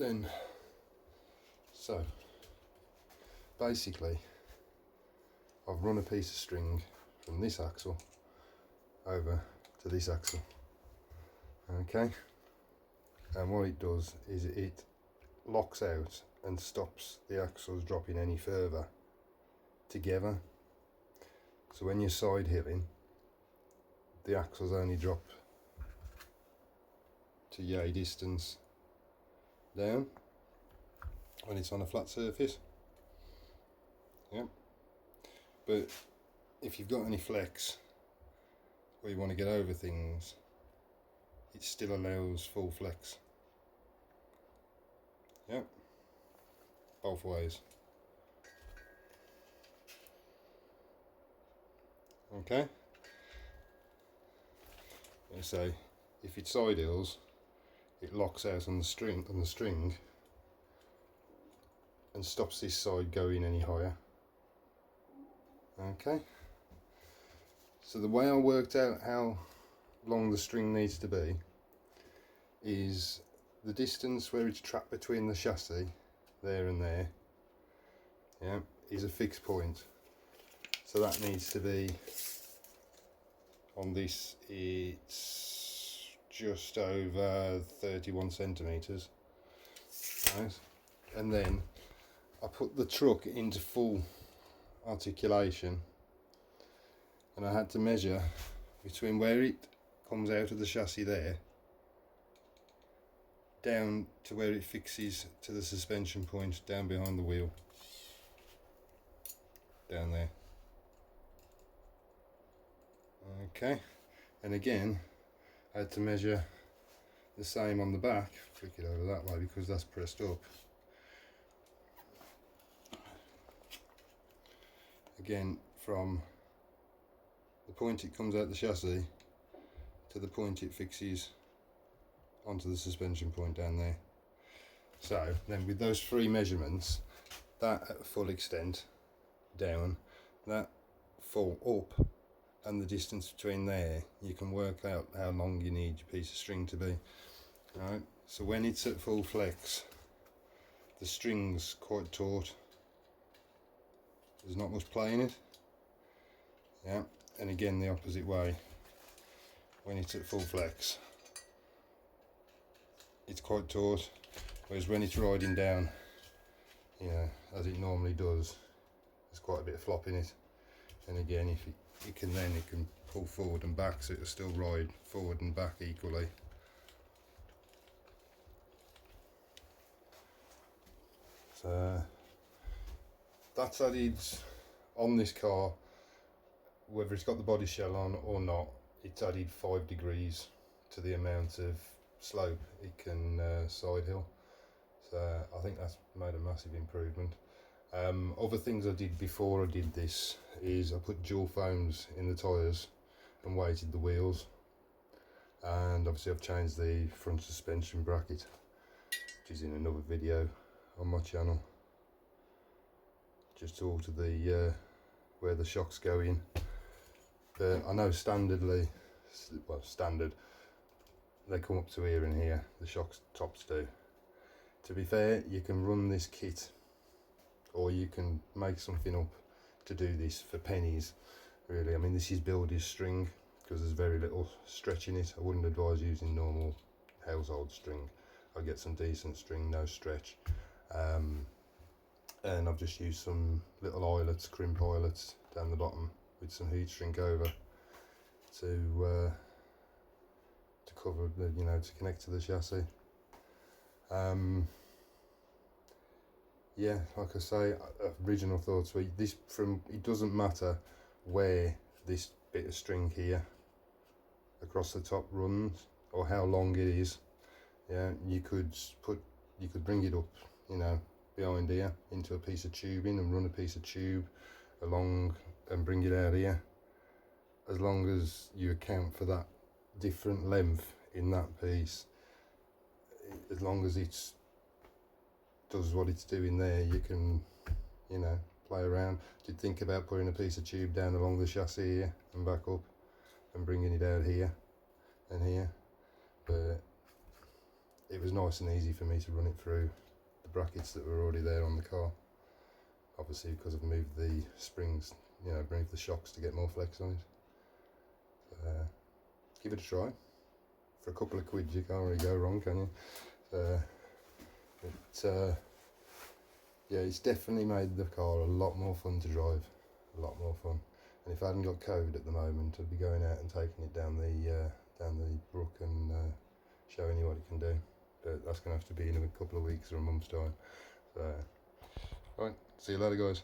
then, so basically I've run a piece of string from this axle over to this axle, okay, and what it does is it locks out and stops the axles dropping any further together. So when you're side hilling, the axles only drop to yay distance down when it's on a flat surface. Yep. But if you've got any flex or you want to get over things, it still allows full flex. Yep. Both ways. Okay. So if it side hills, it locks out on the string and stops this side going any higher. Okay. So the way I worked out how long the string needs to be is the distance where it's trapped between the chassis there and there, yeah, is a fixed point. So that needs to be, on this it's just over 31 centimeters, right? And then I put the truck into full articulation and I had to measure between where it comes out of the chassis there down to where it fixes to the suspension point down behind the wheel, down there. Okay, and again I had to measure the same on the back, flick it over that way because that's pressed up. Again, from the point it comes out the chassis to the point it fixes onto the suspension point down there. So then with those three measurements, that at full extent down, that full up, and the distance between there, you can work out how long you need your piece of string to be. Right? So when it's at full flex, the string's quite taut. There's not much play in it. Yeah, and again the opposite way. When it's at full flex, it's quite taut, whereas when it's riding down, you know, as it normally does, there's quite a bit of flop in it. And again, if it can pull forward and back, so it'll still ride forward and back equally. So that's added on this car, whether it's got the body shell on or not, it's added 5 degrees to the amount of slope it can side hill. So I think that's made a massive improvement. Other things I did before I did this is I put dual foams in the tyres and weighted the wheels, and obviously I've changed the front suspension bracket, which is in another video on my channel, just to alter the where the shocks go in. But I know standard, they come up to here and here, the shocks tops do. To be fair, you can run this kit, or you can make something up to do this for pennies, really. I mean, this is builder's string because there's very little stretch in it. I wouldn't advise using normal household string. I get some decent string, no stretch. And I've just used some little eyelets, crimp eyelets down the bottom with some heat shrink over to cover the, you know, to connect to the chassis. Yeah, like I say, original thoughts were this, from it doesn't matter where this bit of string here across the top runs or how long it is. Yeah, you could bring it up, you know, behind here into a piece of tubing and run a piece of tube along and bring it out here, as long as you account for that different length in that piece. As long as it's does what it's doing there, you can, you know, play around. Did think about putting a piece of tube down along the chassis here and back up and bringing it out here and here, but it was nice and easy for me to run it through the brackets that were already there on the car. Obviously because I've moved the springs, you know, moved the shocks to get more flex on it. Give it a try. For a couple of quid you can't really go wrong, can you? Yeah, it's definitely made the car a lot more fun to drive, a lot more fun. And if I hadn't got COVID at the moment, I'd be going out and taking it down the brook and showing you what it can do. But that's going to have to be in a couple of weeks or a month's time. So, right, see you later guys.